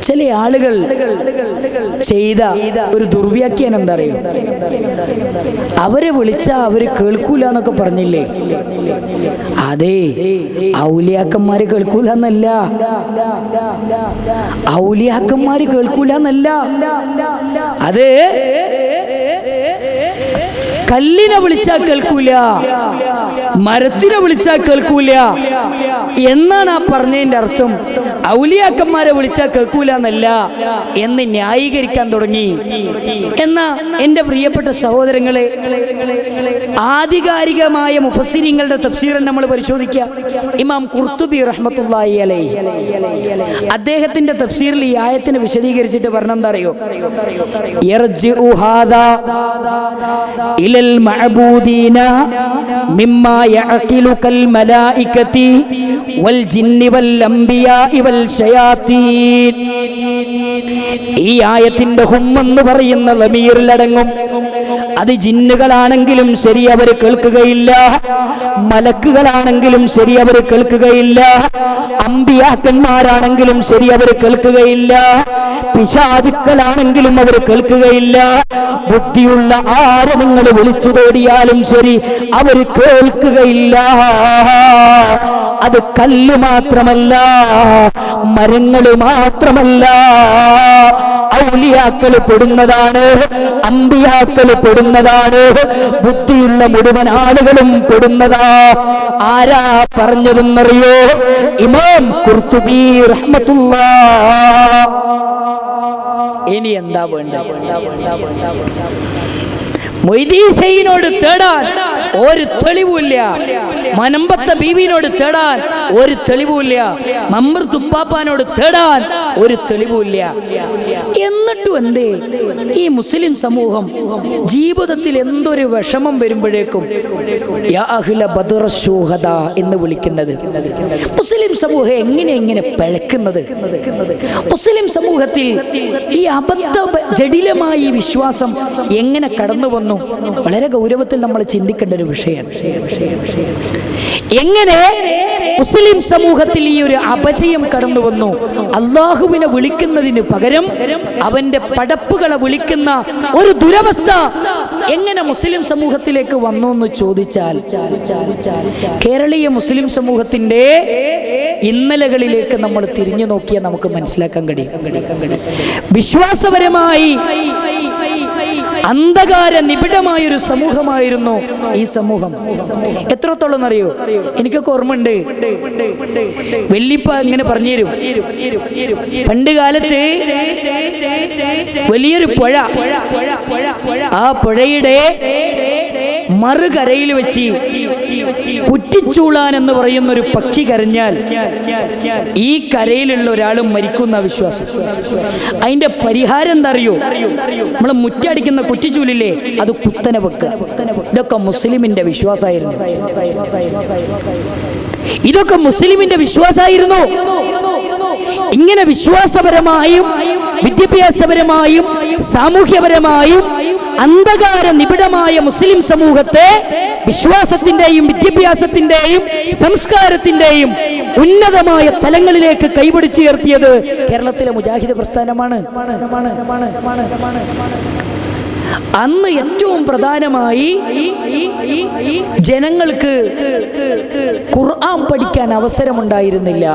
ചില ആളുകൾ ചെയ്ത ഒരു ദുർവ്യാഖ്യാനം എന്താ അറിയോ? അവരെ വിളിച്ചാ അവര് കേൾക്കൂല എന്നൊക്കെ പറഞ്ഞില്ലേ? അതെ, ഔലിയാക്കന്മാര് കേൾക്കൂല എന്നല്ല, ഔലിയാക്കന്മാര് കേൾക്കൂല എന്നല്ല, അത് കല്ലിനെ വിളിച്ചാൽ കേൾക്കൂല, മരത്തിനെ വിളിച്ചാൽ കേൾക്കൂല എന്നാണ് ആ പറഞ്ഞതിന്റെ അർത്ഥം. ഔലിയാക്കന്മാരെ വിളിച്ചാൽ കേൾക്കൂല എന്നല്ല എന്ന് ന്യായീകരിക്കാൻ തുടങ്ങി. എന്നാ എന്റെ പ്രിയപ്പെട്ട സഹോദരങ്ങളെ, ആധികാരികമായ മുഫസ്സിരീങ്ങളുടെ തഫ്സീർ നമ്മൾ പരിശോധിക്കുക. ഇമാം ഖുർത്തുബി റഹ്മത്തുള്ളാഹി അലൈഹി അദ്ദേഹത്തിന്റെ തഫ്സീറിൽ ഈ ആയത്തിനെ വിശദീകരിച്ചിട്ട് പറഞ്ഞെന്താ അറിയോ? യർജിഉ ഹാദാ ഇലൽ മഅബൂദീന മിമ്മാ യഅഖിലു കൽ മലായികതി വൽ ജിന്നി വൽ അംബിയാഇ വൽ ശയാത്തീൻ. ഈ ആയത്തിന്റെ ഹും എന്ന് പറയുന്ന ലമീറിലടങ്ങും. അത് ജിന്നുകളാണെങ്കിലും ശരി അവർ കേൾക്കുകയില്ല, മലക്കുകളാണെങ്കിലും ശരി അവർ കേൾക്കുകയില്ല, അമ്പിയാക്കന്മാരാണെങ്കിലും ശരി അവർ കേൾക്കുകയില്ല, പിശാചുക്കളാണെങ്കിലും അവർ കേൾക്കുകയില്ല. ബുദ്ധിയുള്ള ആരെ നിങ്ങൾ വിളിച്ചു തേടിയാലും ശരി അവർ കേൾക്കുകയില്ല. അത് കല്ല് മാത്രമല്ല, മരങ്ങൾ മാത്രമല്ല, ഔലിയാക്കൾ പെടുന്നതാണ്, അമ്പിയാക്കൾ പെടുന്നതാണ്, ബുദ്ധിയുള്ള മുഴുവൻ ആളുകളും പെടുന്നതാ. ആരാ പറഞ്ഞതെന്നറിയോ? ഇമാം ഖുർത്തുബി റഹ്മത്തുള്ളാഹ്. ഇനി എന്താ വേണ്ടത്? മൊയ്തീസൈനോട് തേടാൻ ഒരു തെളിവുമില്ല, മനമ്പത്ത ബീവിനോട് തേടാൻ ഒരു തെളിവുമില്ല, മമ്പർ തുപ്പാപ്പാനോട് തേടാൻ ഒരു തെളിവുമില്ല. എന്നിട്ടും എന്തേ ഈ മുസ്ലിം സമൂഹം ജീവിതത്തിൽ എന്തൊരു വിഷമം വരുമ്പോഴേക്കും യാ അഹ്ല ബദർ ശുഹദ എന്ന് വിളിക്കുന്നത്? മുസ്ലിം സമൂഹം എങ്ങനെ പിഴക്കുന്നത്? മുസ്ലിം സമൂഹത്തിൽ ഈ അബദ്ധ ജടിലമായ ഈ വിശ്വാസം എങ്ങനെ കടന്നു വന്നു? വളരെ ഗൗരവത്തിൽ നമ്മൾ ചിന്തിക്കേണ്ട ഒരു വിഷയമാണ്. എങ്ങനെ മുസ്ലിം സമൂഹത്തിൽ ഈ ഒരു അപജയം കടന്നു വന്നു? അള്ളാഹുവിനെ വിളിക്കുന്നതിന് പകരം അവന്റെ പടപ്പുകളെ വിളിക്കുന്ന ഒരു ദുരവസ്ഥ എങ്ങനെ മുസ്ലിം സമൂഹത്തിലേക്ക് വന്നു എന്ന് ചോദിച്ചാൽ, കേരളീയ മുസ്ലിം സമൂഹത്തിന്റെ ഇന്നലകളിലേക്ക് നമ്മൾ തിരിഞ്ഞു നോക്കിയാൽ നമുക്ക് മനസ്സിലാക്കാൻ കഴിയും. വിശ്വാസപരമായി അന്ധകാര നിബിഡമായൊരു സമൂഹമായിരുന്നു ഈ സമൂഹം. എത്രത്തോളം അറിയോ? എനിക്കൊക്കെ ഓർമ്മയുണ്ട്, വല്യപ്പ ഇങ്ങനെ പറഞ്ഞുതരും. പണ്ട് കാലത്ത് വലിയൊരു പുഴ, ആ പുഴയുടെ മറുകരയിൽ വെച്ച് കുറ്റിച്ചൂളാൻ എന്ന് പറയുന്ന ഒരു പക്ഷി കരഞ്ഞാൽ ഈ കരയിലുള്ള ഒരാളും മരിക്കുന്ന വിശ്വാസം. അതിന്റെ പരിഹാരം എന്താ അറിയോ? നമ്മൾ മുറ്റടിക്കുന്ന കുറ്റിച്ചൂലില്ലേ, അത് കുത്തനെ വെക്കുക. ഇതൊക്കെ മുസ്ലിമിന്റെ വിശ്വാസമായിരുന്നു. ഇതൊക്കെ മുസ്ലിമിന്റെ വിശ്വാസമായിരുന്നു. ഇങ്ങനെ വിശ്വാസപരമായും വിദ്യാഭ്യാസപരമായും സാമൂഹ്യപരമായും അന്ധകാര നിബിഡമായ മുസ്ലിം സമൂഹത്തെ വിശ്വാസത്തിന്റെയും വിദ്യാഭ്യാസത്തിന്റെയും സംസ്കാരത്തിന്റെയും ഉന്നതമായ തലങ്ങളിലേക്ക് കൈപിടിച്ചുയർത്തിയത് കേരളത്തിലെ മുജാഹിദ് പ്രസ്ഥാനമാണ്. അന്ന് ഏറ്റവും പ്രധാനമായി ജനങ്ങൾക്ക് ഖുർആൻ പഠിക്കാൻ അവസരമുണ്ടായിരുന്നില്ല.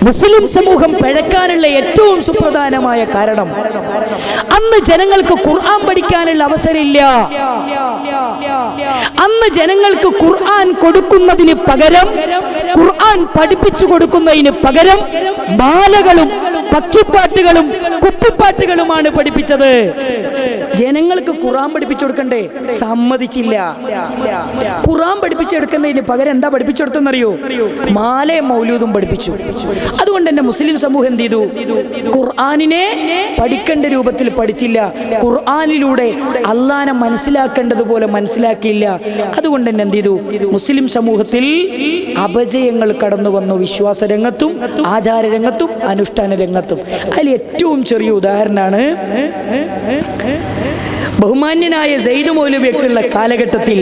മുസ്ലിം സമൂഹം പിഴക്കാനുള്ള ഏറ്റവും സുപ്രധാനമായ കാരണം അന്ന് ജനങ്ങൾക്ക് ഖുർആൻ പഠിക്കാനുള്ള അവസരമില്ല. അന്ന് ജനങ്ങൾക്ക് ഖുർആൻ കൊടുക്കുന്നതിന് പകരം, ഖുർആൻ പഠിപ്പിച്ചു കൊടുക്കുന്നതിന് പകരം മാലകളും പക്ഷിപ്പാട്ടുകളും കുപ്പിപ്പാട്ടുകളുമാണ് പഠിപ്പിച്ചത്. ജനങ്ങൾക്ക് ഖുർആൻ പഠിപ്പിച്ചു കൊടുക്കണ്ടേ? സമ്മതിച്ചില്ല. ഖുർആൻ പഠിപ്പിച്ചെടുക്കുന്നതിന് പകരം എന്താ പഠിപ്പിച്ചു കൊടുത്തെന്നറിയോ? മാലയും മൗലൂദും പഠിപ്പിച്ചു. അതുകൊണ്ട് തന്നെ മുസ്ലിം സമൂഹം എന്ത് ചെയ്തു? ഖുർആനിനെ പഠിക്കേണ്ട രൂപത്തിൽ പഠിച്ചില്ല. ഖുർആനിലൂടെ അള്ളാനെ മനസ്സിലാക്കേണ്ടതുപോലെ മനസ്സിലാക്കിയില്ല. അതുകൊണ്ട് തന്നെ എന്ത് ചെയ്തു? മുസ്ലിം സമൂഹത്തിൽ അപജയങ്ങൾ കടന്നു വന്നു. വിശ്വാസ രംഗത്തും ആചാര രംഗത്തും അനുഷ്ഠാന രംഗത്തും. അതിൽ ഏറ്റവും ചെറിയ ഉദാഹരണമാണ് ബഹുമാന്യനായ സയ്യിദ് മൗലവിയൊക്കെയുള്ള കാലഘട്ടത്തിൽ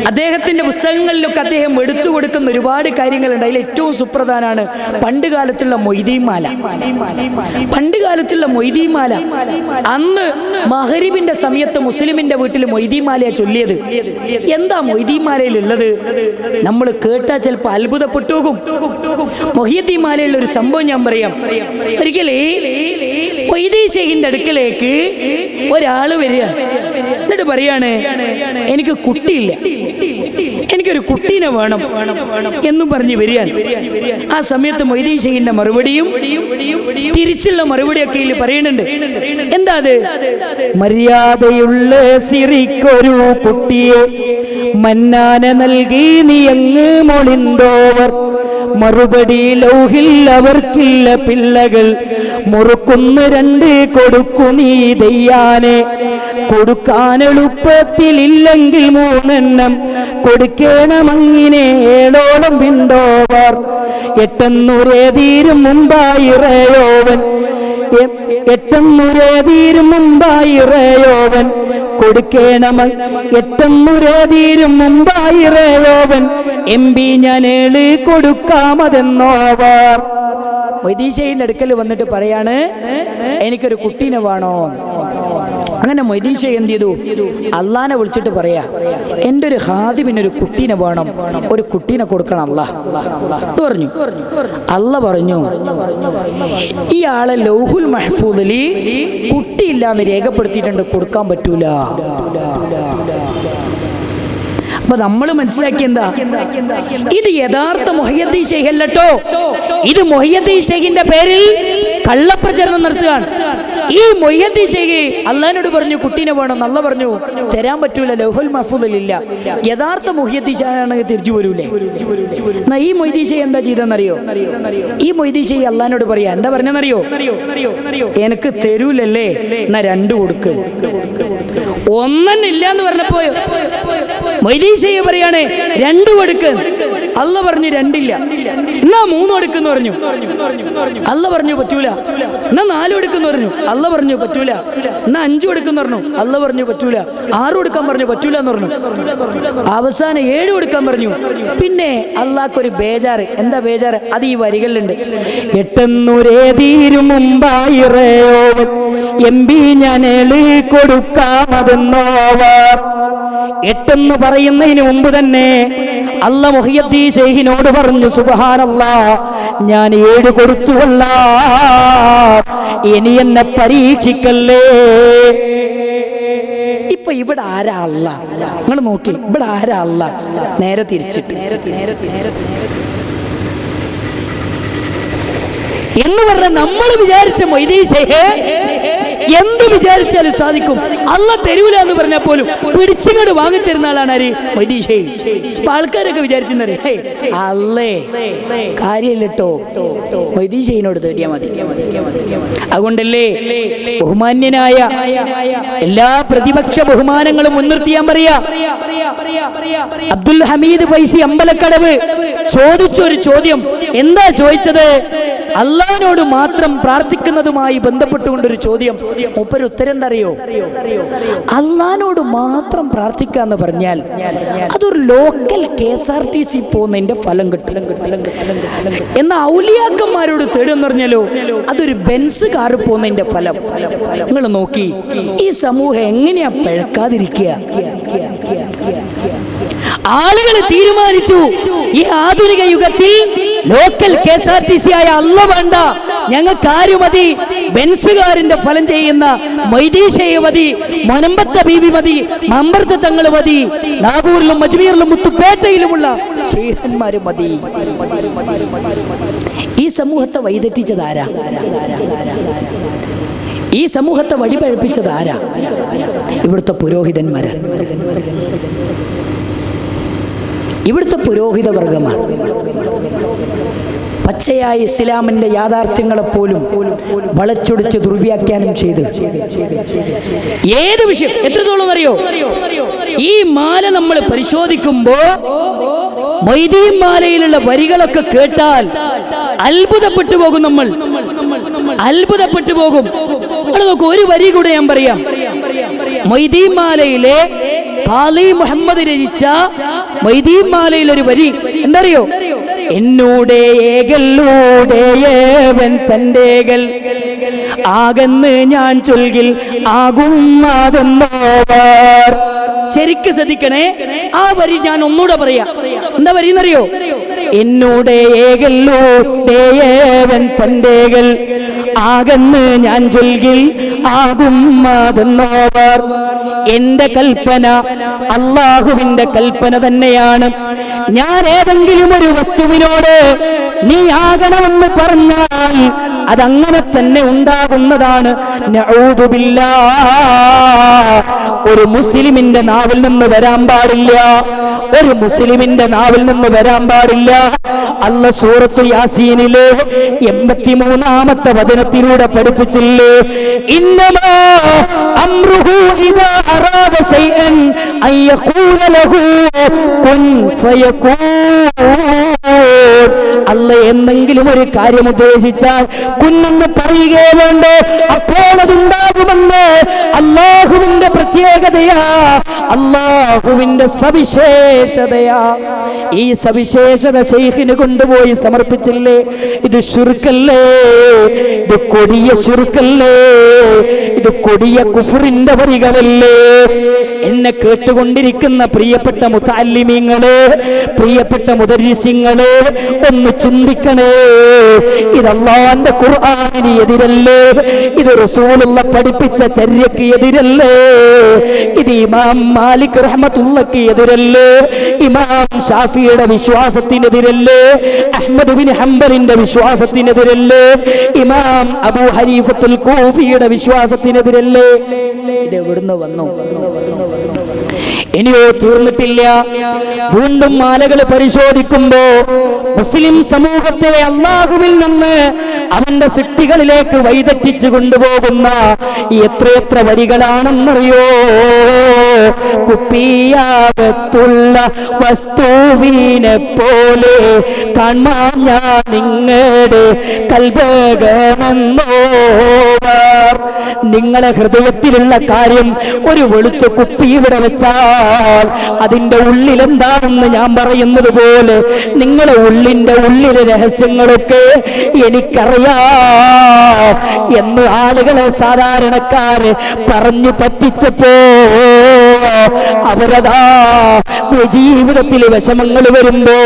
അദ്ദേഹത്തിന്റെ പുസ്തകങ്ങളിലൊക്കെ അദ്ദേഹം എടുത്തു കൊടുക്കുന്ന ഒരുപാട് കാര്യങ്ങളുണ്ട്. അതിൽ ഏറ്റവും സുപ്രധാനമാണ് പണ്ട് കാലത്തുള്ള മൊയ്തീമാല. പണ്ട് കാലത്തുള്ള മൊയ്തീമാല, അന്ന് മഗ്‌രിബിന്റെ സമയത്ത് മുസ്ലിമിന്റെ വീട്ടിൽ മൊയ്തീമാലയാ ചൊല്ലിയത്. എന്താ മൊയ്തീമാലയിലുള്ളത്? നമ്മൾ കേട്ടാ ചിലപ്പോൾ അത്ഭുതപ്പെട്ടു പോകും. മൊഹീദ്ദീമാലയുള്ള ഒരു സംഭവം ഞാൻ പറയാം. ഒരിക്കലേ മൊയ്‌ദീൻ ശൈഖിന്റെ അടുക്കലേക്ക് ഒരാള് വരിക, എന്നിട്ട് പറയാണ്, എനിക്ക് കുട്ടിയില്ല, എനിക്കൊരു കുട്ടീനെ വേണം എന്നും പറഞ്ഞ് വരികയാണ്. ആ സമയത്ത് മൊയ്‌ദീൻ ശൈഖിന്റെ മറുപടിയും തിരിച്ചുള്ള മറുപടിയൊക്കെ ഇതിൽ പറയുന്നുണ്ട്. എന്താ അത്? മര്യാദയുള്ള സിറിക്കൊരു കുട്ടിയെ മന്നാന നൽകി നീ അങ്ങ് മൊളിന്തോവർ, മറുപടി ലൗഹിൽ അവർക്കില്ല പിള്ളകൾ, മുറുക്കുന്ന് രണ്ട് കൊടുക്കു നീ ദയ്യാനെ, കൊടുക്കാൻ എളുപ്പത്തിലില്ലെങ്കിൽ മൂന്നെണ്ണം കൊടുക്കേണമങ്ങിനെ ഏഴോളം പിണ്ടോവർ, എട്ടെന്നുരേതീരും മുമ്പായിറയോവൻ, എട്ടെന്നുരേതീരും മുമ്പായിറയോവൻ കൊടുക്കേണമ, എട്ടെന്നുരേതീരും മുമ്പായിറയോവൻ എംപി ഞാൻ 7 കൊടുക്കാമതെന്നോവർ. മൊയ്‌ദീൻ ശൈഖിന്റെ അടുക്കൽ വന്നിട്ട് പറയാണ്, എനിക്കൊരു കുട്ടീനെ വേണോ. അങ്ങനെ മൊയ്‌ദീൻ ശൈഖ് എന്ത് ചെയ്തു? അള്ളാനെ വിളിച്ചിട്ട് പറയാ, എൻ്റെ ഒരു ഹാദിമിനൊരു കുട്ടീനെ വേണം, ഒരു കുട്ടീനെ കൊടുക്കണം അല്ലാഹ് പറഞ്ഞു. അല്ല പറഞ്ഞു, ഈ ആളെ ലൗഹുൽ മഹ്ഫൂദിൽ കുട്ടിയില്ല എന്ന് രേഖപ്പെടുത്തിയിട്ടുണ്ട്, കൊടുക്കാൻ പറ്റൂല. അപ്പൊ നമ്മൾ മനസ്സിലാക്കി എന്താ? ഇത് യഥാർത്ഥ മുഹയ്യദ്ദീൻ ശൈഖ് അല്ലട്ടോ, ഇത് മുഹയ്യദ്ദീൻ ശൈഖിന്റെ പേരിൽ കള്ളപ്രചരണം നടത്തുകയാണ്. ഈ മുഹയ്യദ്ദീൻ ശൈഖ് അള്ളാഹിനോട് പറഞ്ഞു കുട്ടീനെ വേണം, അല്ല പറഞ്ഞു തരാൻ പറ്റൂല, ലൗഹുൽ മഹ്ഫൂദിൽ ഇല്ല. യഥാർത്ഥ മുഹയ്യദ്ദീൻ ശൈഖ് ആണെങ്കിൽ തിരിച്ചു വരൂലേ? എന്നാ ഈ മൊയ്‌ദീൻ ശൈഖ് എന്താ ചെയ്തെന്നറിയോ? ഈ മൊയ്‌ദീൻ ശൈഖ് അള്ളാഹിനോട് പറയാ, എന്താ പറഞ്ഞെന്നറിയോ? എനിക്ക് തരൂലല്ലേ, എന്നാ 2 കൊടുക്ക്. ഒന്നില്ല എന്ന് പറഞ്ഞപ്പോ മൊയ്‌ദീൻ ശൈഖ് പറയാണ് 2 കൊടുക്ക്. അല്ല പറഞ്ഞു 2 ഇല്ല, എന്നാ 3 കൊടുക്കെന്ന് പറഞ്ഞു. അല്ല പറഞ്ഞു പറ്റൂല. എന്നാ 4 കൊടുക്കെന്ന് പറഞ്ഞു. അല്ല പറഞ്ഞു പറ്റൂല. എന്നാ 5 കൊടുക്കെന്ന് പറഞ്ഞു. അല്ല പറഞ്ഞു പറ്റൂല. 6 കൊടുക്കാൻ പറഞ്ഞു, പറ്റൂല എന്ന് പറഞ്ഞു. അവസാനം 7 കൊടുക്കാൻ പറഞ്ഞു. പിന്നെ അള്ളാഹ്ക്കൊരു ബേജാറ്. എന്താ ബേജാറ്? അത് ഈ വരികളിലുണ്ട്. എട്ടെന്നുരേതീരും മുമ്പായിറയോവൻ എംപി ഞാൻ 7 കൊടുക്കാമതെന്നോവർ. 8 എന്ന് പറയുന്നതിന് മുമ്പ് തന്നെ അല്ല മുഹയ്യദ്ദീൻ ശൈഖിനോട് പറഞ്ഞു, സുബ്ഹാനല്ലാഹ്, ഞാൻ 7 കൊടുത്തുവല്ല, ഇനി എന്നെ പരീക്ഷിക്കല്ലേ. ഇപ്പൊ ഇവിടെ ആരാ അല്ല? നിങ്ങൾ നോക്കി, ഇവിടെ ആരാ അല്ല? നേരെ തിരിച്ചിട്ട് എന്ന് പറഞ്ഞ നമ്മൾ വിചാരിച്ച മൊയ്‌ദീൻ ശൈഖ് എന്ത് വിചാരിച്ചാലും സാധിക്കും. അല്ല തരൂല എന്ന് പറഞ്ഞാൽ പോലും പിടിച്ചിങ്ങോട്ട് വാങ്ങിച്ചിരുന്ന ആളാണ് ആര്? മൊയ്‌ദീൻ ശൈഖ്. അപ്പൊ ആൾക്കാരൊക്കെ വിചാരിച്ചെന്നറിയ, അല്ലേ കാര്യമില്ലട്ടോ, മൊയ്‌ദീൻ ശൈഖിനോട് തേടിയാൽ മതി. അതുകൊണ്ടല്ലേ ബഹുമാന്യനായ എല്ലാ പ്രതിപക്ഷ ബഹുമാനങ്ങളും മുൻനിർത്തിയാൻ പറയാ, അബ്ദുൽ ഹമീദ് ഫൈസി അമ്പലക്കടവ് ചോദിച്ചൊരു ചോദ്യം. എന്താ ചോദിച്ചത്? അള്ളാഹിനോട് മാത്രം പ്രാർത്ഥിക്കുന്നതുമായി ബന്ധപ്പെട്ടുകൊണ്ടൊരു ചോദ്യം. മൂപ്പര് ഉത്തരം എന്താ അറിയോ? അള്ളാഹിനോട് മാത്രം പ്രാർത്ഥിക്കുക എന്ന് പറഞ്ഞാൽ അതൊരു ലോക്കൽ KSRTC പോകുന്നതിന്റെ ഫലം കിട്ടും. എന്നാൽ ഔലിയാക്കന്മാരോട് തേടുമെന്ന് പറഞ്ഞാലോ അതൊരു ബെൻസ് കാറ് പോകുന്നതിന്റെ ഫലം. നിങ്ങൾ നോക്കി, ഈ സമൂഹം എങ്ങനെയാ പിഴക്കാതിരിക്കുക? ആളുകൾ തീരുമാനിച്ചു, ഈ ആധുനിക യുഗത്തിൽ ലോക്കൽ KSRTC ആയ അല്ല വേണ്ട, ഞങ്ങൾക്ക് ആര് മതി? ബെൻസുകാരന്റെ ഫലം ചെയ്യുന്ന മൊയ്‌ദീൻ ശൈഖ് മതി, മൊനമ്പത്തെ ബീവി മതി, മമ്പർത്തെ തങ്ങൾ മതി, നാഗൂരിലും അജ്മീറിലും മുത്തുപേട്ടയിലുമുള്ള ശൈഖന്മാര് മതി. ഈ സമൂഹത്തെ വഴിതെറ്റിച്ചതാരാ? ഈ സമൂഹത്തെ വഴിപഴപ്പിച്ചതാരാ? ഇവിടുത്തെ പുരോഹിതന്മാരാണ്, ഇവിടുത്തെ പുരോഹിത വർഗമാണ്. പച്ചയായ ഇസ്ലാമിന്റെ യാഥാർത്ഥ്യങ്ങളെപ്പോലും വളച്ചൊടിച്ച് ദുർവ്യാഖ്യാനം ചെയ്ത് ഏത് വിഷയം എത്രത്തോളം അറിയോ? ഈ മാല നമ്മൾ പരിശോധിക്കുമ്പോ മൊയ്‌ദീൻ മാലയിലുള്ള വരികളൊക്കെ കേട്ടാൽ അത്ഭുതപ്പെട്ടു പോകും. നമ്മൾ അത്ഭുതപ്പെട്ടു പോകും. നോക്കൂ, ഒരു വരി കൂടെ ഞാൻ പറയാം. മൊയ്തീൻ മാലയിലെ ഖാലി മുഹമ്മദ് രചിച്ച മൊയ്തീൻ മാലയിൽ ഒരു വരി എന്തറിയോ? എന്നൂടെ ഏകല്ലൂടെയവൻ തന്റേകൽ ആകന്ന് ഞാൻ ചൊൽകിൽ ആകുന്നതെന്നോവർ. ശരിക്ക് ശ്രദ്ധിക്കണേ, ആ വരി ഞാൻ ഒന്നുകൂടെ പറയാ. എന്താ വരി എന്നറിയോ? എന്നൂടെ ഏകല്ലൂടെയവൻ തന്റേകൽ ആകന്ന് ഞാൻ ചൊൽകിൽ ആകുന്നതെന്നോവർ. എന്റെ കൽപ്പന അള്ളാഹുവിന്റെ കൽപ്പന തന്നെയാണ്. ഞാൻ ഏതെങ്കിലും ഒരു വസ്തുവിനോട് നീ ആകണമെന്ന് പറഞ്ഞാൽ അതങ്ങനെ തന്നെ ഉണ്ടാകുന്നതാണ്. നഊദു ബില്ലാഹ്. ഒരു മുസ്ലിമിന്റെ നാവിൽ നിന്ന് വരാൻ പാടില്ല, ഒരു മുസ്ലിമിന്റെ നാവിൽ നിന്ന് വരാൻ പാടില്ല. അല്ലാഹു സൂറത്തുൽ യാസീനിലെ 83-ാമത്തെ വചനത്തിലൂടെ പഠിപ്പിച്ചില്ലേ, ഇന്നമാ അംറുഹു ഇദാ അറാദ ശൈഅൻ അൻ യഖൂല ലഹു കുൻ ഫയകൂൻ. അല്ല എന്തെങ്കിലും ഒരു കാര്യം ഉദ്ദേശിച്ചാൽ കുന്നെന്ന് പറയുകയേ വേണ്ടേ, അപ്പോൾ അതുണ്ടാകുമെന്ന് അള്ളാഹുവിന്റെ പ്രത്യേകതയാ, അള്ളാഹുവിന്റെ സവിശേഷതയാ. ഈ സവിശേഷത ശൈഖിന് കൊണ്ടുപോയി സമർപ്പിച്ചില്ലേ? ഇത് ശിർക്കല്ലേ, ഇത് കൊടിയ ശിർക്കല്ലേ, ഇത് കൊടിയ കുഫറിന്റെ വരികളല്ലേ? എന്നെ കേട്ടുകൊണ്ടിരിക്കുന്ന പ്രിയപ്പെട്ട മുതഅല്ലിമീങ്ങളെ, പ്രിയപ്പെട്ട മുദർരിസീങ്ങളെ, ഒന്ന് ചിന്തിക്കണേ. ഇത് അല്ലാഹുവിന്റെ ഖുർആനിന് എതിരല്ലേ? ഇത് റസൂലുള്ള പഠിപ്പിച്ച ചര്യക്ക് എതിരല്ലേ? ഇത് ഇമാം മാലിക് റഹ്മത്തുള്ളാഹിക്ക് എതിരല്ലേ? ഇമാം ഷാഫിയുടെ വിശ്വാസത്തിനെതിരല്ലേ? Ahmad bin ഹംബലിന്റെ വിശ്വാസത്തിനെതിരല്ലേ? ഇമാം അബൂ ഹനീഫത്തുൽ കൂഫിയുടെ വിശ്വാസത്തിനെതിരല്ലേ? ഇത് എവിടുന്ന് വന്നു? ഇനിയോ തീർന്നിട്ടില്ല. വീണ്ടും മാലകൾ പരിശോധിക്കുമ്പോ മുസ്ലിം സമൂഹത്തെ അള്ളാഹുവിൽ നിന്ന് അവന്റെ സൃഷ്ടികളിലേക്ക് വഴിതെറ്റിച്ചു കൊണ്ടുപോകുന്ന എത്രയെത്ര വരികളാണെന്നറിയോ? കുപ്പിയാകത്തുള്ള വസ്തുവിനെ പോലെ കാണാൻ ഞാൻ നിങ്ങളുടെ കൽബകമെന്നോവർ. നിങ്ങളെ ഹൃദയത്തിലുള്ള കാര്യം ഒരു വെളുത്ത കുപ്പി ഇവിടെ വെച്ചാൽ അതിന്റെ ഉള്ളിൽ എന്താണെന്ന് ഞാൻ പറയുന്നത് പോലെ നിങ്ങളെ ഉള്ളിന്റെ ഉള്ളിലെ രഹസ്യങ്ങളൊക്കെ എനിക്കറിയാം എന്ന് ആളുകളെ സാധാരണക്കാര് പറഞ്ഞു പറ്റിച്ചപ്പോ അവരതാ ജീവിതത്തിൽ വിഷമങ്ങൾ വരുമ്പോ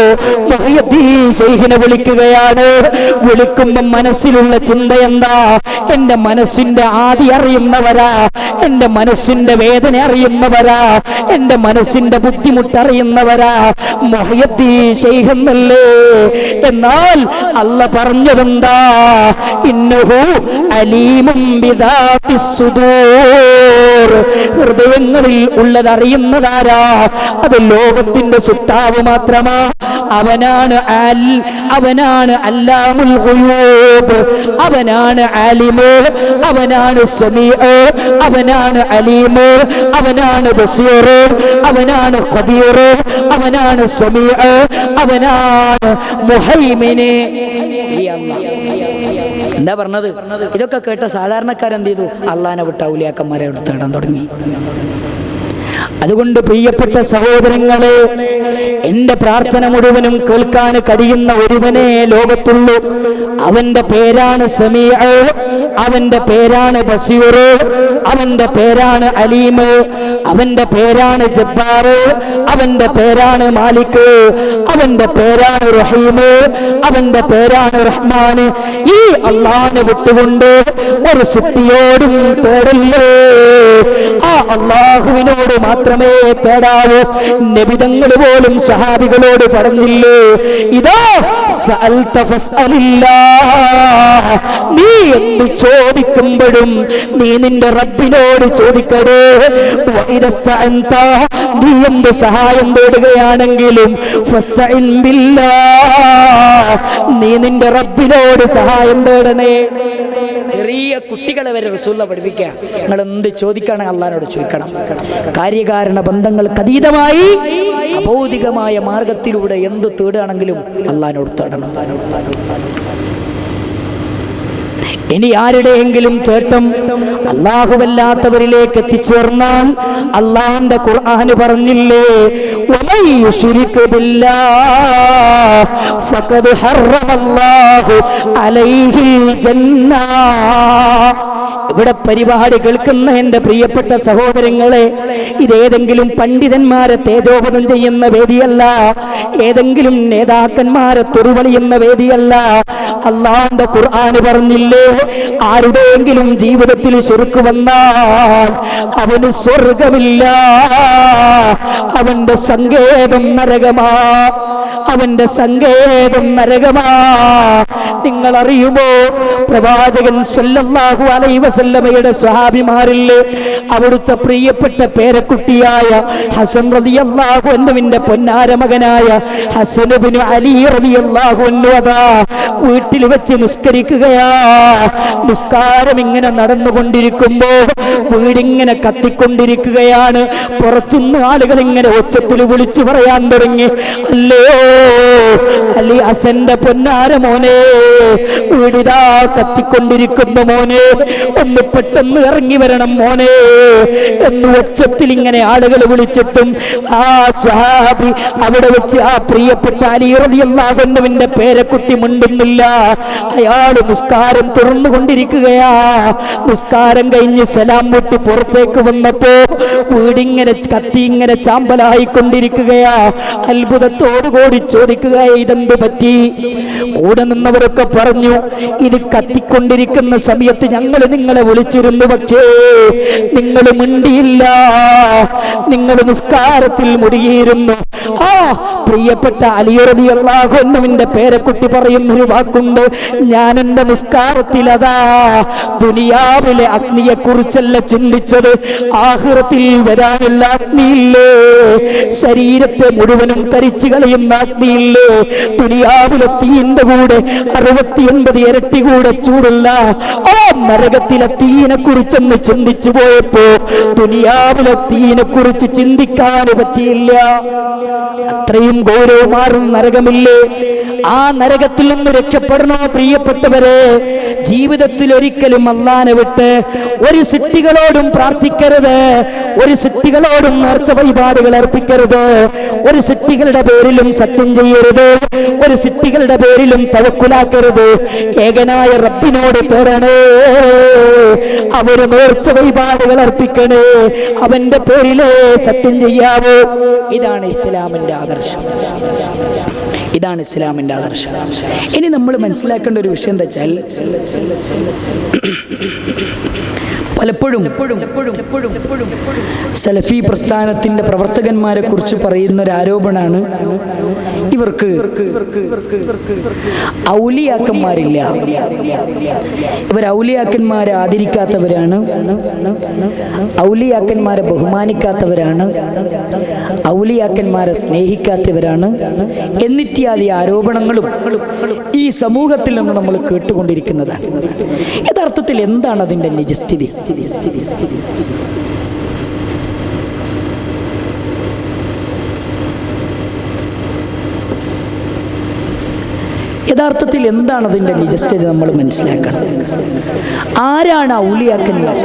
മുഹയ്യദ്ദീൻ ശൈഖിനെ വിളിക്കുകയാണ്. വിളിക്കുമ്പോ മനസ്സിലുള്ള ചിന്ത എന്താ? എന്റെ മനസ്സിന്റെ ആദി അറിയുന്നവരാ, എന്റെ മനസ്സിന്റെ വേദന അറിയുന്നവരാ, എന്റെ മനസ്സിന്റെ ബുദ്ധിമുട്ട് അറിയുന്നവരാ മുഹയ്യദ്ദീൻ ശൈഖ് എന്നല്ലേ. എന്നാൽ അല്ലാഹ് പറഞ്ഞതെന്താ? ഇന്നഹു അലീമും ബിദാത്തിസ് സുദൂർ. ഹൃദയങ്ങളിൽ ഉള്ളത് അറിയുന്നതാരാ? അത് ലോകത്തിന്റെ സൃഷ്ടാവ് മാത്രമാ. അവനാണ് അവനാണ് അല്ലാമുൽ ഗുയൂബ്, അവനാണ് ആലിമ്, അവനാണ് സമീഅ്, അവനാണ് അലീമ്, അവനാണ് ബസീർ, അവനാണ് ഖദീർ, അവനാണ് സമീഅ്, അവനാണ് മുഹൈമിന്. ഈ അല്ലാഹ് എന്താ പറഞ്ഞത്? ഇതൊക്കെ കേട്ട സാധാരണക്കാരെന്ത് ചെയ്തു? അള്ളാനെ വിട്ട ഔലിയാക്കന്മാരെ എടുത്ത് ഇടാൻ തുടങ്ങി. അതുകൊണ്ട് പ്രിയപ്പെട്ട സഹോദരങ്ങളെ, എന്റെ പ്രാർത്ഥന മുഴുവനും കേൾക്കാൻ കഴിയുന്ന ഒരുവനെ ലോകത്തുള്ളൂ. അവന്റെ പേരാണ് സമീഅ്, അവന്റെ പേരാണ് ബസീർ, അവന്റെ പേരാണ് അലീമ്, അവന്റെ പേരാണ് ജബ്ബാർ, അവന്റെ പേരാണ് മാലിക്, അവന്റെ പേരാണ് റഹീം, അവന്റെ പേരാണ് റഹ്മാൻ. ഈ അള്ളാഹനെ വിട്ടുകൊണ്ട് ഒരു സൃഷ്ടിയോടും തേടല്ലേ. ആ അള്ളാഹുവിനോട് മാത്രമേ തേടാവൂ. നബിതങ്ങൾ പോലും സഹാബികളോട് പറഞ്ഞില്ലേ, ഇതാ സഅൽത ഫസ്അലില്ലാഹ്. നീ എന്ത് ചോദിക്കുമ്പോഴും നീ നിന്റെ റബ്ബിനോട് ചോദിക്കടേ. വഇദസ്തഅൻത, നീ എന്ത് സഹായം തേടുകയാണെങ്കിലും ഫസ്തഇൻ ബില്ലാഹ്, നീ നിന്റെ റബ്ബിനോട് സഹായം തേടണേ. ചെറിയ കുട്ടികളെ വരെ റസൂലുള്ളാഹി പഠിപ്പിക്കുക, നിങ്ങൾ എന്ത് ചോദിക്കണം അള്ളാഹിനോട് ചോദിക്കണം. കാര്യകാരണ ബന്ധങ്ങൾക്ക് അതീതമായി അഭൗതികമായ മാർഗത്തിലൂടെ എന്ത് തേടുകയാണെങ്കിലും അള്ളാഹിനോട് തേടണം. ഇനി ആരുടെയെങ്കിലും തേട്ടം അല്ലാഹുവല്ലാത്തവരിലേക്ക് എത്തിച്ചേർന്നാൽ അല്ലാഹുവിന്റെ ഖുർആൻ പറഞ്ഞില്ലേ, വമൻ യുശ്രിക് ബില്ലാഹ് ഫഖദ് ഹറമല്ലാഹു അലൈഹിൽ ജന്ന. ഇവിടെ പരിപാടി കേൾക്കുന്ന എൻ്റെ പ്രിയപ്പെട്ട സഹോദരങ്ങളെ, ഇതേതെങ്കിലും പണ്ഡിതന്മാരെ തേജോപതം ചെയ്യുന്ന വേദിയല്ല, ഏതെങ്കിലും നേതാക്കന്മാരെ തുറുവളിയുന്ന വേദിയല്ല. അല്ലാഹുവിന്റെ ഖുർആൻ പറഞ്ഞില്ലേ, ആരുടെയെങ്കിലും ജീവിതത്തിൽ ശിർക്ക് വന്നാൽ അവന് സ്വർഗമില്ല, അവന്റെ സങ്കേതം നരകമാ, അവന്റെ സങ്കേതം നരകമാ. നിങ്ങൾ അറിയുമോ, പ്രവാചകൻ സല്ലല്ലാഹു അലൈഹി വസല്ലമയുടെ സ്വഹാബിമാരില്ലേ, അവിടുത്തെ പ്രിയപ്പെട്ട പേരക്കുട്ടിയായ ഹസൻ റളിയല്ലാഹു അൻഹുവിന്റെ പൊന്നാര മകനായ ഹസൻ ഇബ്നു അലി റളിയല്ലാഹു അൻഹു അതാ വീട്ടിൽ വെച്ച് നിസ്കരിക്കുകയാ. നിസ്കാരം ഇങ്ങനെ നടന്നുകൊണ്ടിരിക്കുമ്പോ വീടിങ്ങനെ കത്തിക്കൊണ്ടിരിക്കുകയാണ്. പുറത്തുനിന്ന് ആളുകൾ ഇങ്ങനെ ഒച്ചത്തിൽ വിളിച്ചു പറയാൻ തുടങ്ങി, അല്ലേ അലി ഹസന്റെ പൊന്നാര മോനെ, വീടിതാ കത്തിക്കൊണ്ടിരിക്കുന്നു മോനെ, ഒന്ന് പെട്ടെന്ന് ഇറങ്ങി വരണം മോനെ എന്ന് ഒച്ചത്തിൽ ഇങ്ങനെ ആളുകൾ വിളിച്ചിട്ടും ആ സ്വഹാബി അവിടെ വെച്ച് ആ പ്രിയപ്പെട്ട അലി റളിയല്ലാഹു അൻഹുവിന്റെ പേരക്കുട്ടി മിണ്ടുന്നില്ല. അയാൾ നിസ്കാരം തുറന്നുകൊണ്ടിരിക്കുകയാ. നിസ്കാരം കഴിഞ്ഞ് സലാം മുട്ടി പുറത്തേക്ക് വന്നപ്പോ വീടിങ്ങനെ കത്തി ഇങ്ങനെ ചാമ്പലായിക്കൊണ്ടിരിക്കുകയാ. അത്ഭുതത്തോടുകൂടി ചോദിക്കുക, ഇതെന്ത് പറ്റി? കൂടെ നിന്നവരൊക്കെ പറഞ്ഞു, ഇത് കത്തിക്കൊണ്ടിരിക്കുന്ന സമയത്ത് ഞങ്ങൾ നിങ്ങളെ വിളിച്ചിരുന്നു, പക്ഷേ നിങ്ങൾ മിണ്ടിയില്ല, നിങ്ങൾ നിസ്കാരത്തിൽ മുഴുകിയിരുന്നു. ആ പ്രിയപ്പെട്ട അലി റളിയല്ലാഹു അൻഹുവിന്റെ പേരക്കുട്ടി പറയുന്നൊരു വാക്കുണ്ട്, ഞാൻ എന്റെ നിസ്കാരത്തിൽ അതാ ദുനിയാവിലെ അഗ്നിയെ കുറിച്ചല്ല ചിന്തിച്ചത്, ആഖിറത്തിൽ വരാനുള്ള അഗ്നിയില്ലേ, ശരീരത്തെ മുഴുവനും കരിച്ചു കളയുന്ന അഗ്നിയില്ലേ, ദുനിയാവിലെ തീന്റെ കൂടെ 69 ഇരട്ടി കൂടെ ചൂടുള്ള ആ നരകത്തിലെ തീനെ കുറിച്ചൊന്ന് ചിന്തിച്ചു പോയപ്പോ ദുനിയാവിലെ തീനെ കുറിച്ച് ചിന്തിക്കാൻ പറ്റിയില്ല. അത്രയും ഗൗരവമാറും നരകമില്ലേ? ആ നരകത്തിൽ നിന്ന് രക്ഷപ്പെടണോ പ്രിയപ്പെട്ടവരെ? ജീവിതത്തിൽ ഒരിക്കലും അല്ലാഹനെ വിട്ട് ഒരു സൃഷ്ടികളോടും പ്രാർത്ഥിക്കരുത്, ഒരു സൃഷ്ടികളോടും നേർച്ച വഴിപാടുകൾ അർപ്പിക്കരുത്, ഒരു സൃഷ്ടികളുടെ പേരിലും സത്യം ചെയ്യരുത്, ഒരു സൃഷ്ടികളുടെ പേരിലും തവക്കുലാക്കരുത്. ഏകനായ റബ്ബിനോട് തേടണേ, അവര് നേർച്ച വഴിപാടുകൾ അർപ്പിക്കണേ, അവന്റെ പേരിലേ സത്യം ചെയ്യാവൂ. ഇതാണ് ഇസ്ലാമിന്റെ ആദർശം, ഇതാണ് ഇസ്ലാമിന്റെ ആദർശം. ഇനി നമ്മൾ മനസ്സിലാക്കേണ്ട ഒരു വിഷയം എന്താ വെച്ചാൽ, പലപ്പോഴും സലഫി പ്രസ്ഥാനത്തിന്റെ പ്രവർത്തകന്മാരെ കുറിച്ച് പറയുന്ന ഒരു ആരോപണമാണ്, ഇവർക്ക് ഔലിയാക്കന്മാരില്ല, ഇവർ ഔലിയാക്കന്മാരെ ആദരിക്കാത്തവരാണ്, ഔലിയാക്കന്മാരെ ബഹുമാനിക്കാത്തവരാണ്, ഔലിയാക്കന്മാരെ സ്നേഹിക്കാത്തവരാണ് എന്നിത്യാദി ആരോപണങ്ങളും ഈ സമൂഹത്തിൽ നിന്ന് നമ്മൾ കേട്ടുകൊണ്ടിരിക്കുന്നതാണ്. യഥാർത്ഥത്തിൽ എന്താണ് അതിൻ്റെ നിജസ്ഥിതി? യഥാർത്ഥത്തിൽ എന്താണ് അതിൻ്റെ നിജസ്ഥിതി നമ്മൾ മനസ്സിലാക്കണം. ആരാണ് ഔലിയാക്കന്മാർ?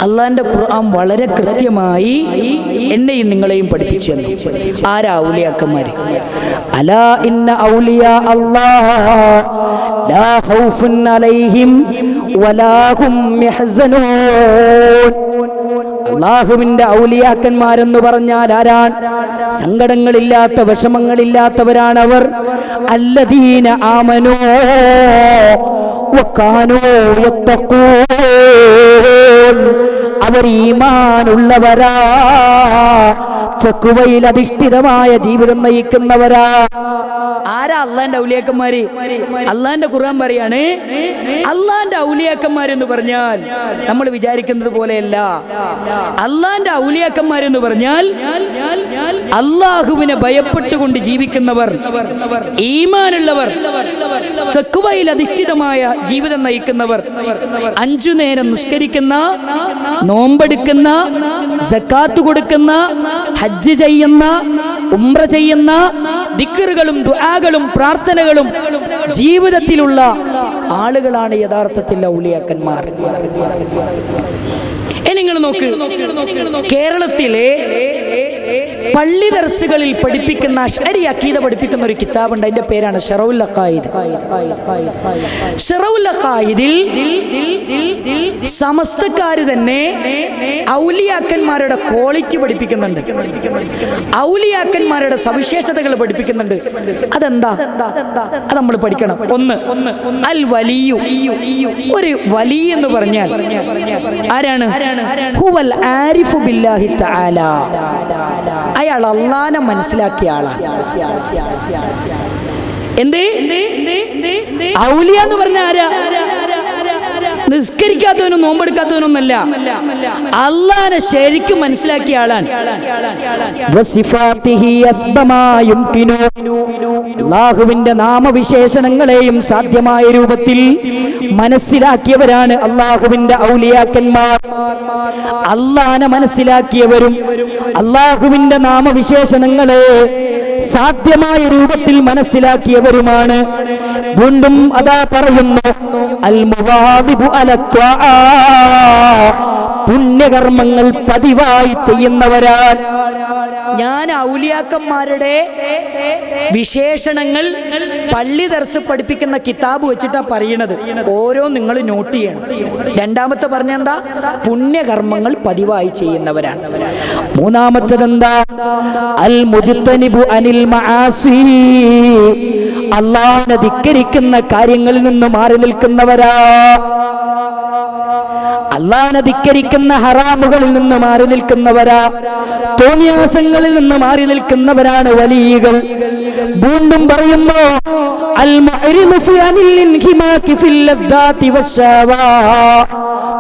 അള്ളാന്റെ ഖുർആൻ വളരെ കൃത്യമായി എന്നെയും നിങ്ങളെയും പഠിപ്പിച്ചു തന്നു. ആരാ ഔലിയാക്കന്മാർ? അലാ ഇന്ന ഔലിയാ അല്ലാഹ് ലാ ഖൗഫുൻ അലൈഹിം വലാ ഹും യഹ്സനൂൻ. അല്ലാഹുവിന്റെ ഔലിയാക്കന്മാരെന്ന് പറഞ്ഞാൽ ആരാണ്? സങ്കടങ്ങളില്ലാത്ത വിഷമങ്ങളില്ലാത്തവരാണവർ. അല്ലദീന ആമനൂ വകാനൂ യത്തഖൂൻ. അവർ ഈമാനുള്ളവരാ, തഖ്വയിൽ അധിഷ്ഠിതമായ ജീവിതം നയിക്കുന്നവരാ. ആരാ അള്ളാന്റെ ഔലിയാക്കന്മാര്? അള്ളാന്റെ ഖുർആൻ പറയാണ്, അള്ളാന്റെ ഔലിയാക്കന്മാരെന്ന് പറഞ്ഞാൽ നമ്മൾ വിചാരിക്കുന്നത് പോലെയല്ല. അള്ളാന്റെ ഔലിയാക്കന്മാരെന്ന് പറഞ്ഞാൽ അള്ളാഹുവിനെ ഭയപ്പെട്ടുകൊണ്ട് ജീവിക്കുന്നവർ, ഈമാനുള്ളവർ, തഖ്വയിൽ അധിഷ്ഠിതമായ ജീവിതം നയിക്കുന്നവർ, 5 നേരം നിസ്കരിക്കുന്ന, നോമ്പെടുക്കുന്ന, സക്കാത്ത് കൊടുക്കുന്ന, ഹജ്ജ് ചെയ്യുന്ന, ഉംറ ചെയ്യുന്ന, ദിക്റുകളും ദുആകളും പ്രാർത്ഥനകളും ജീവിതത്തിലുള്ള ആളുകളാണ് യഥാർത്ഥത്തിൽ ഔലിയാക്കന്മാർ. നിങ്ങൾ നോക്ക്, കേരളത്തിലെ പള്ളി ദർസുകളിൽ പഠിപ്പിക്കുന്ന അശ്അരി അഖീദ പഠിപ്പിക്കുന്ന ഒരു കിതാബുണ്ട്. അതിന്റെ പേരാണ് ശറഉൽ അഖായിദ്. ശറഉൽ അഖായിദിൽ സമസ്തക്കാര് തന്നെ ഔലിയാക്കന്മാരുടെ ക്വാളിറ്റി പഠിപ്പിക്കുന്നുണ്ട്, ഔലിയാക്കന്മാരുടെ സവിശേഷതകൾ പഠിപ്പിക്കുന്നുണ്ട്. അതെന്താ? അത് നമ്മൾ പഠിക്കണം. ഒന്ന് അൽ വലിയു. ഒരു വലി എന്ന് പറഞ്ഞാൽ ആരാണ്? ഹുവൽ ആരിഫു ബില്ലാഹി തആല. അയാൾ അല്ലാഹനെ മനസ്സിലാക്കിയ ആളാണ്. എന്തേ ഔലിയ എന്ന് പറഞ്ഞ ആരാ? നിസ്കരിക്കാത്തവനും നോമ്പെടുക്കാത്തവനൊന്നല്ല, അല്ലാഹനെ ശരിക്കും മനസ്സിലാക്കിയ ആളാണ്. അല്ലാഹുവിന്റെ നാമവിശേഷണങ്ങളെയും സാധ്യമായ രൂപത്തിൽ മനസ്സിലാക്കിയവരാണ് അല്ലാഹുവിന്റെ ഔലിയാക്കന്മാർ. അല്ലാഹനെ മനസ്സിലാക്കിയവരും അല്ലാഹുവിന്റെ നാമവിശേഷണങ്ങളെ സാധ്യമായ രൂപത്തിൽ മനസ്സിലാക്കിയവരുമാണ്. വീണ്ടും അതാ പറയുന്നു, അൽ മുവാദിബു അലത്വാ, പുണ്യകർമ്മങ്ങൾ പതിവായി ചെയ്യുന്നവരാണ്. ഞാൻ ഔലിയാക്കന്മാരുടെ വിശേഷണങ്ങൾ പള്ളി ദർസ് പഠിപ്പിക്കുന്ന കിതാബ് വെച്ചിട്ടാ പറയണത്. ഓരോ നിങ്ങൾ നോട്ട് ചെയ്യണം. രണ്ടാമത്തെ പറഞ്ഞെന്താ? പുണ്യകർമ്മങ്ങൾ പതിവായി ചെയ്യുന്നവരാണ്. മൂന്നാമത്തത് എന്താ? അൽ മുജ്തനിബു അനിൽ മആസി, അല്ലാഹുവിനെ ധിക്കരിക്കുന്ന കാര്യങ്ങളിൽ നിന്ന് മാറി നിൽക്കുന്നവരാ. അല്ലാഹുവിനെ ധിക്കരിക്കുന്ന ഹറാമുകളിൽ നിന്ന് മാറി നിൽക്കുന്നവരാ, തോന്നിയാസങ്ങളിൽ നിന്ന് മാറി നിൽക്കുന്നവരാണ് വലിയകൾ. വീണ്ടും പറയുന്നു, അൽ മുഅ്രിദു ഫി അനിൽ ഇൻഹിമാകി ഫിൽ ലദ്ദാതി വശവാ,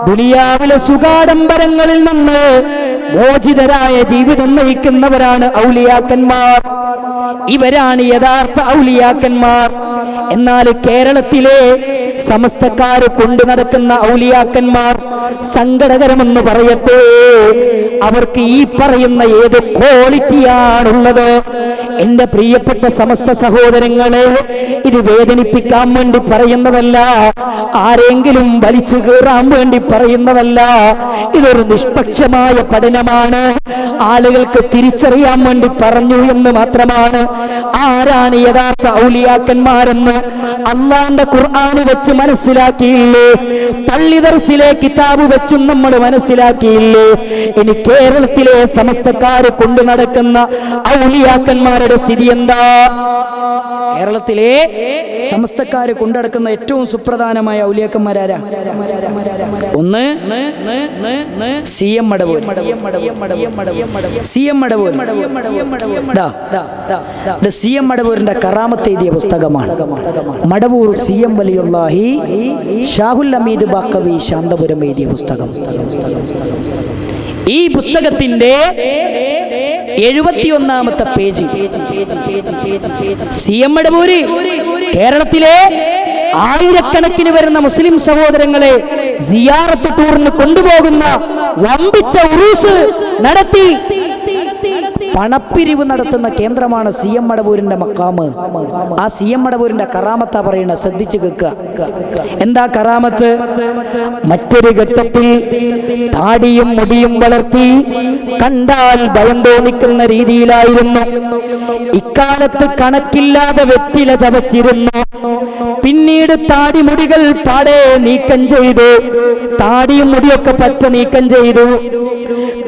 ദുനിയാവിലെ സുഖാഡംബരങ്ങളിൽ നിന്ന് മോചിതരായ ജീവിതം നയിക്കുന്നവരാണ് ഔലിയാക്കന്മാർ. ഇവരാണ് യഥാർത്ഥ ഔലിയാക്കന്മാർ. എന്നാൽ കേരളത്തിലെ സമസ്തക്കാര് കൊണ്ടു നടക്കുന്ന ഔലിയാക്കന്മാർ സങ്കടകരമെന്ന് പറയട്ടെ, അവർക്ക് ഈ പറയുന്ന ഏത് ക്വാളിറ്റിയാണുള്ളത്? എന്റെ പ്രിയപ്പെട്ട സമസ്ത സഹോദരങ്ങളെ, ഇത് വേദനിപ്പിക്കാൻ വേണ്ടി പറയുന്നതല്ല, ആരെങ്കിലും വലിച്ചു കീറാൻ വേണ്ടി പറയുന്നതല്ല. ഇതൊരു നിഷ്പക്ഷമായ പഠനമാണ്. ആളുകൾക്ക് തിരിച്ചറിയാൻ വേണ്ടി പറഞ്ഞു എന്ന് മാത്രമാണ്. ആരാണ് യഥാർത്ഥ ഔലിയാക്കന്മാരെന്ന് അല്ലാഹുവിന്റെ ഖുർആൻ വെച്ച് മനസ്സിലാക്കിയില്ലേ? പള്ളി ദർസിലെ കിതാബ് വെച്ചും നമ്മൾ മനസ്സിലാക്കിയില്ലേ? ഇനി കേരളത്തിലെ സമസ്തക്കാര് കൊണ്ടു നടക്കുന്ന ഔലിയാക്കന്മാരുടെ സ്ഥിതി എന്താ? കേരളത്തിലെ സമസ്തക്കാര് കൊണ്ടടക്കുന്ന ഏറ്റവും സുപ്രധാനമായ ഔലിയാക്കന്മാരാരാ? ഒന്ന് CM Madavoor. CM Madavoor CM മടവൂരിന്റെ കറാമത്ത് എഴുതിയ പുസ്തകമാണ്. മടവൂർ CM വലിയുള്ളാഹി ഷാഹുൽ ഹമീദ് ബാക്കവി ശാന്തപുരം എഴുതിയ പുസ്തകം. ഈ പുസ്തകത്തിന്റെ 71-ാമത്തെ പേജ് CM മടവൂര് കേരളത്തിലെ ആയിരക്കണക്കിന് വരുന്ന മുസ്ലിം സഹോദരങ്ങളെ സിയാറത്ത് ടൂറിന് കൊണ്ടുപോകുന്ന വമ്പിച്ച ഉറൂസ് നടത്തി പണപ്പിരിവ് നടത്തുന്ന കേന്ദ്രമാണ് CM മടവൂരിന്റെ മക്കാമ്. ആ CM മടവൂരിന്റെ കറാമത്താ പറയണ, ശ്രദ്ധിച്ചു കേൾക്കുക. എന്താ കറാമത്ത്? മറ്റൊരു ഘട്ടത്തിൽ താടിയും മുടിയും വളർത്തി കണ്ടാൽ ഭയം തോന്നിക്കുന്ന രീതിയിലായിരുന്നു. ഇക്കാലത്ത് കണക്കില്ലാതെ വെറ്റില ചവച്ചിരുന്നു. പിന്നീട് താടിമുടികൾ പാടെ നീക്കം ചെയ്തു. താടിയും മുടിയൊക്കെ പറ്റ നീക്കം ചെയ്തു.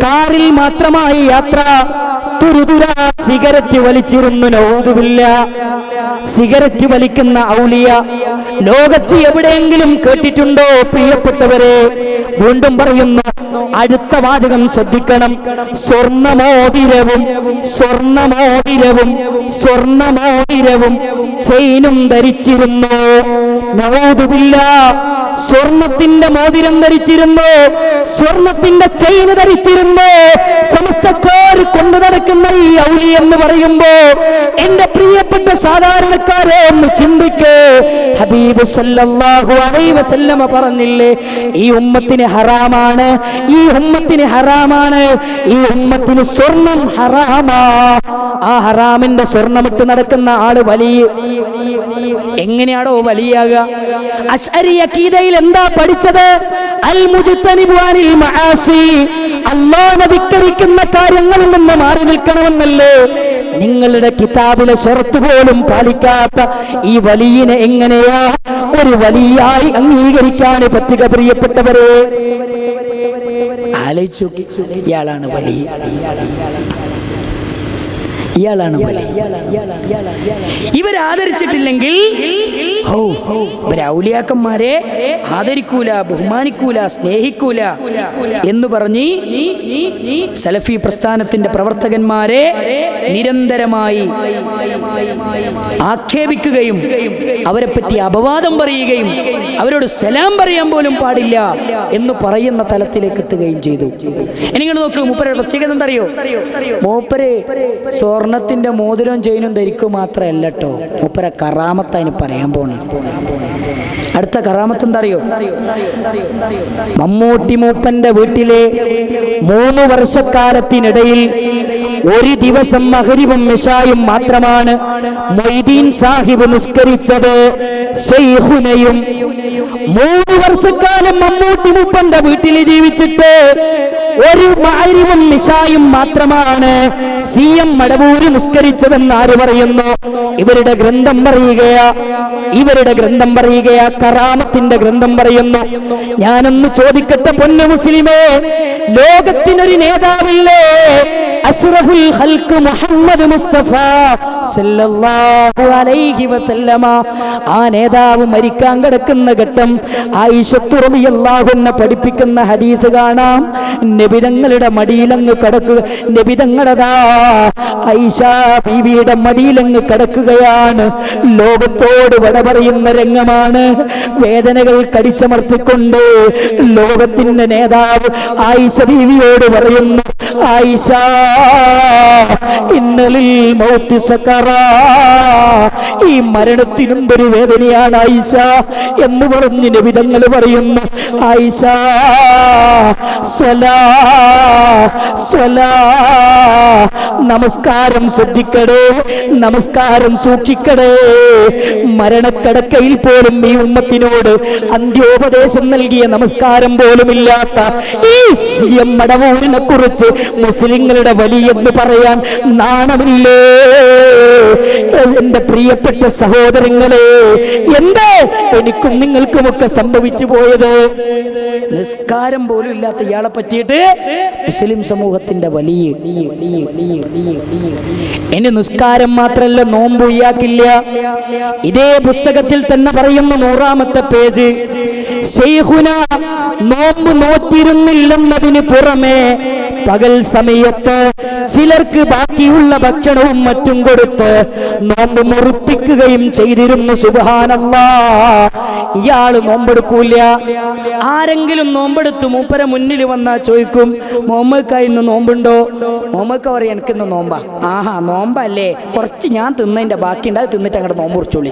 കാറിൽ മാത്രമായി യാത്ര. തുരുതുര സിഗരറ്റ് വലിച്ചിരുന്നു. നൗദുബില്ല. സിഗരറ്റ് വലിക്കുന്ന ഔലിയ ലോകത്ത് എവിടെയെങ്കിലും കേട്ടിട്ടുണ്ടോ പ്രിയപ്പെട്ടവരെ? വീണ്ടും പറയുന്നു, അടുത്ത വാചകം ശ്രദ്ധിക്കണം. സ്വർണമോതിരവും ചെയിനും ധരിച്ചിരുന്നു. നൗദുബില്ല. സ്വർണത്തിന്റെ മോതിരം ധരിച്ചിരുന്നു, സ്വർണത്തിന്റെ ചെയിൻ ധരിച്ചിരുന്നു. സമസ്തക്കാർ കൊണ്ടു നടക്കുന്ന ഈ ഔലി എന്ന് പറയുമ്പോ എന്റെ പ്രിയപ്പെട്ട സാധാരണക്കാരെ ഒന്ന് ചിന്തിക്കേ. ഹബീബ് സല്ലല്ലാഹു അലൈഹി വസല്ലമ പറഞ്ഞില്ലേ, ഈ ഉമ്മത്തിന് ഹറാമാണ്, ഈ ഉമ്മത്തിന് ഹറാമാണ്, ഈ ഉമ്മത്തിന് സ്വർണം ഹറാമാ. ആ ഹറാമിന്റെ സ്വർണ്ണമിട്ട് നടക്കുന്ന ആള് വലിയ. എങ്ങനെയാണോ വലിയാകുക? അശ്അരി അഖീദയിൽ എന്താ പഠിച്ചത്? അൽ മുജ്തനിബു അനിൽ മആസി, അല്ലാഹുവിനെ ധിക്കരിക്കുന്ന കാര്യങ്ങളിൽ നിന്ന് മാറി നിൽക്കണമെന്നല്ലേ? നിങ്ങളുടെ കിതാബിലെ ഷർത്ത് പോലും പാലിക്കാത്ത ഈ വലിയനെ എങ്ങനെയാ ഒരു വലിയായി അംഗീകരിക്കാൻ പറ്റുക? പ്രിയപ്പെട്ടവരെ, ആലോചിച്ചു. ഇയാളാണ് വലിയ, ഇയാളാണ് വലിയ. ഇവരാദരിച്ചിട്ടില്ലെങ്കിൽ ഔലിയാക്കന്മാരെ ആദരിക്കൂല, ബഹുമാനിക്കൂല, സ്നേഹിക്കൂല എന്ന് പറഞ്ഞ് സലഫി പ്രസ്ഥാനത്തിന്റെ പ്രവർത്തകന്മാരെ നിരന്തരമായി ആക്ഷേപിക്കുകയും അവരെ പറ്റി അപവാദം പറയുകയും അവരോട് സലാം പറയാൻ പോലും പാടില്ല എന്ന് പറയുന്ന തലത്തിലേക്ക് എത്തുകയും ചെയ്തു. നിങ്ങൾ നോക്കൂ, മൂപ്പരുടെ പ്രത്യേകത എന്താ അറിയോ? മൂപ്പര് സ്വർണത്തിന്റെ മോതിരം ചെയിനും ധരിക്കും മാത്രമല്ല കേട്ടോ, മൂപ്പര കറാമത്തായി പറയാൻ പോണ. അടുത്ത കറാമത്ത് എന്താ അറിയോ? മമ്മൂട്ടി മൂപ്പന്റെ വീട്ടിലെ 3 വർഷക്കാലത്തിനിടയിൽ ഒരു ദിവസം മഗ്രിബും ഇശായും മാത്രമാണ് മൊയ്തീൻ സാഹിബ് നിസ്കരിച്ചത്. ശൈഖുനയും 3 വർഷക്കാലം മമ്മൂട്ടി മൂപ്പന്റെ വീട്ടിൽ ജീവിച്ചിട്ട് ഒരു മഗ്രിബും ഇശായും മാത്രമാണ് CM മടവൂര് നിസ്കരിച്ചതെന്ന് ആര് പറയുന്നു? ഇവരുടെ ഗ്രന്ഥം പറയുകയാ, ഇവരുടെ ഗ്രന്ഥം പറയുകയാ, കറാമത്തിന്റെ ഗ്രന്ഥം പറയുന്നു. ഞാനൊന്ന് ചോദിക്കട്ടെ പൊന്നു മുസ്ലിമേ, ലോകത്തിനൊരു നേതാവില്ലേ? അഷ്റഫുൽ ഖൽഖ് മുഹമ്മദ് മുസ്തഫ സല്ലല്ലാഹു അലൈഹി വസല്ലമ. ആ നേതാവ് മരിക്കാൻ കിടക്കുന്ന ഘട്ടം ആയിഷത്ത് റളിയല്ലാഹു അൻഹ പഠിപ്പിക്കുന്ന ഹദീസ് കാണാം. നബി തങ്ങളുടെ മടിയിലങ്ങ് കിടക്കുക, നബി തങ്ങളതാ ആയിഷ ബീവിയുടെ മടിയിലങ്ങ് കിടക്കുകയാണ്. ലോകത്തോട് വിട പറയുന്ന രംഗമാണ്. വേദനകൾ കടിച്ചമർത്തിക്കൊണ്ട് ലോകത്തിന്റെ നേതാവ് ആയിഷ ബീവിയോട് പറയുന്നു, ആയിഷ ഇന്നലിൽ മൗത്തി സക്കറാ, ഈ മരണത്തിനെന്തൊരു വേദനയാണ് ആയിഷ എന്ന് പറഞ്ഞ് നബി തങ്ങൾ പറയുന്നു, ആയിഷ സ്വലാ സ്വലാ, നമസ്കാരം ശ്രദ്ധിക്കടേ, നമസ്കാരം സൂക്ഷിക്കടേ. മരണക്കടക്കയിൽ പോലും ഈ ഉമ്മത്തിനോട് അന്ത്യോപദേശം നൽകിയ നമസ്കാരം പോലുമില്ലാത്ത ഈ CM മടവൂരിനെ കുറിച്ച് മുസ്ലിങ്ങളുടെ വലിയെന്ന് പറയാൻ നാണമില്ലേ? എന്റെ പ്രിയപ്പെട്ട സഹോദരങ്ങളെ, എന്താ എനിക്കും നിങ്ങൾക്കുമൊക്കെ സംഭവിച്ചു പോയത്? നിസ്കാരം പോലും ഇല്ലാത്ത ഇയാളെ പറ്റിയിട്ട് മുസ്ലിം സമൂഹത്തിന്റെ വലിയ. ഇനി നിസ്കാരം മാത്രല്ല, നോമ്പ് ഇയാക്കില്ല. ഇതേ പുസ്തകത്തിൽ തന്നെ പറയുന്ന 100-ാമത്തെ പേജ്, ശൈഖുന നോമ്പ് നോറ്റിരുന്നില്ലെന്നതിന് പുറമെ പകൽ സമയത്ത് ചിലർക്ക് ബാക്കിയുള്ള ഭക്ഷണവും മറ്റും കൊടുത്ത് നോമ്പ് മുറിപ്പിക്കുകയും ചെയ്തിരുന്നു. സുബ്ഹാനല്ലാഹ്. ഇയാള് നോമ്പെടുക്കൂല. ആരെങ്കിലും നോമ്പെടുത്തു മൂപ്പര മുന്നിൽ വന്നാ ചോദിക്കും, മുഹമ്മദ് ഇന്ന് നോമ്പുണ്ടോ? മുഹമ്മദ് പറയും, എനിക്കിന്ന് നോമ്പാ. ആഹാ, നോമ്പല്ലേ, കുറച്ച് ഞാൻ തിന്നതിന്റെ ബാക്കിയുണ്ട്, അത് തിന്നിട്ട് അങ്ങോട്ട് നോമ്പ് മുറിച്ചോളി.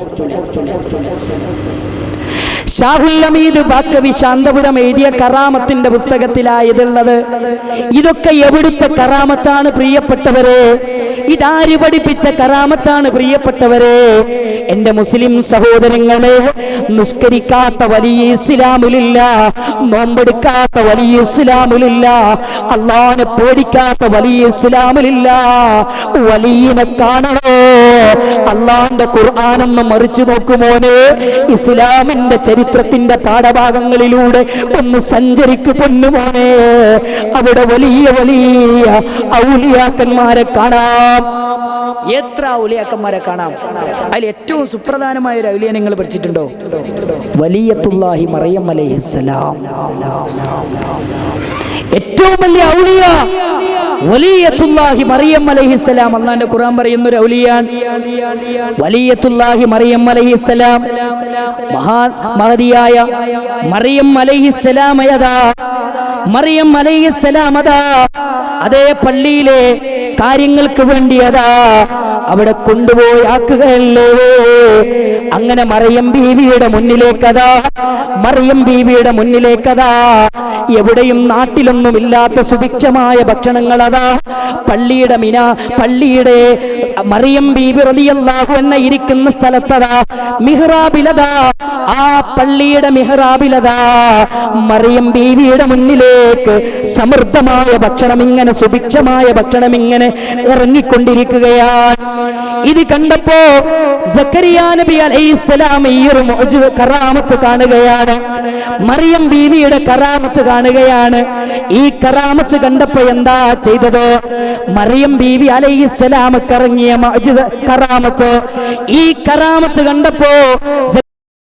ഷാഹുൽ ഹമീദ് ബാക്കവി ശാന്തപുരം എഴുതിയ കറാമത്തിന്റെ പുസ്തകത്തിലായതുള്ളത്. ഇതൊക്കെ എവിടുത്തെ കറാമത്താണ് പ്രിയപ്പെട്ടവരെ? ഇതാര് പഠിപ്പിച്ച കറാമത്താണ് പ്രിയപ്പെട്ടവരെ? എന്റെ മുസ്ലിം സഹോദരങ്ങളെ, നിസ്കരിക്കാത്ത വലിയ ഇസ്ലാമിലില്ല, നോമ്പെടുക്കാത്ത വലിയ ഇസ്ലാമിലില്ല, അള്ളാഹുവിനെ പേടിക്കാത്ത വലിയ ഇസ്ലാമിലില്ല. വലിയനെ കാണണോ? അള്ളാഹുവിന്റെ ഖുർആനൊന്ന് മറിച്ചു നോക്കുമോനെ. ഇസ്ലാമിന്റെ ചരിത്രത്തിന്റെ പാഠഭാഗങ്ങളിലൂടെ ഒന്ന് സഞ്ചരിക്ക് പൊന്നുമോനെ. അവിടെ വലിയ വലിയ ഔലിയാക്കന്മാരെ കാണാം. എത്ര ഔലിയാക്കന്മാരെ കാണാം. അതിൽ ഏറ്റവും സുപ്രധാനമായ ഒരു ഔലിയ നിങ്ങൾ പഠിച്ചിട്ടുണ്ടോ? വലിയത്തുല്ലാഹി മറിയം അലൈഹിസ്സലാം. ഏറ്റവും വലിയ ഔലിയ വലിയത്തുല്ലാഹി മറിയം അലൈഹിസ്സലാം, അല്ലാഹുവിന്റെ ഖുർആൻ പറയുന്ന ഒരു ഔലിയാണ് വലിയത്തുല്ലാഹി മറിയം അലൈഹിസ്സലാം. മഹദിയായ മറിയം അലൈഹിസ്സലാം മറിയം അലൈഹിസ്സലാം അതേ പള്ളിയിലെ കാര്യങ്ങൾക്ക് വേണ്ടി അവിടെ കൊണ്ടുപോയി ആക്കുകയല്ലേ. അങ്ങനെ മറിയം ബീവിയുടെ മുന്നിലേക്കതാ എവിടെയും നാട്ടിലൊന്നുമില്ലാത്ത സുഭിക്ഷമായ ഭക്ഷണങ്ങൾ പള്ളിയുടെ മറിയം ബീവി റളിയല്ലാഹു അൻഹ ഇരിക്കുന്ന സ്ഥലത്തതാ മിഹ്റാബിലതാ, ആ പള്ളിയുടെ മിഹ്റാബിലതാ മറിയം ബീവിയുടെ മുന്നിലേക്ക് സമൃദ്ധമായ ഭക്ഷണം ഇങ്ങനെ സുഭിക്ഷമായ ഭക്ഷണം ഇങ്ങനെ ഇറങ്ങിക്കൊണ്ടിരിക്കുകയാണ്. ഇത് കണ്ടപ്പോ സക്കരിയാ നബി അലൈഹിസ്സലാം ഈ ഒരു കറാമത്ത് കാണുകയാണ്, മറിയം ബീവിയുടെ കറാമത്ത് കാണുകയാണ്. ഈ കറാമത്ത് കണ്ടപ്പോ എന്താ ചെയ്തത്? മറിയം ബീവി അലൈഹിസ്സലാം ഇറങ്ങിയ കറാമത്ത്, ഈ കറാമത്ത് കണ്ടപ്പോ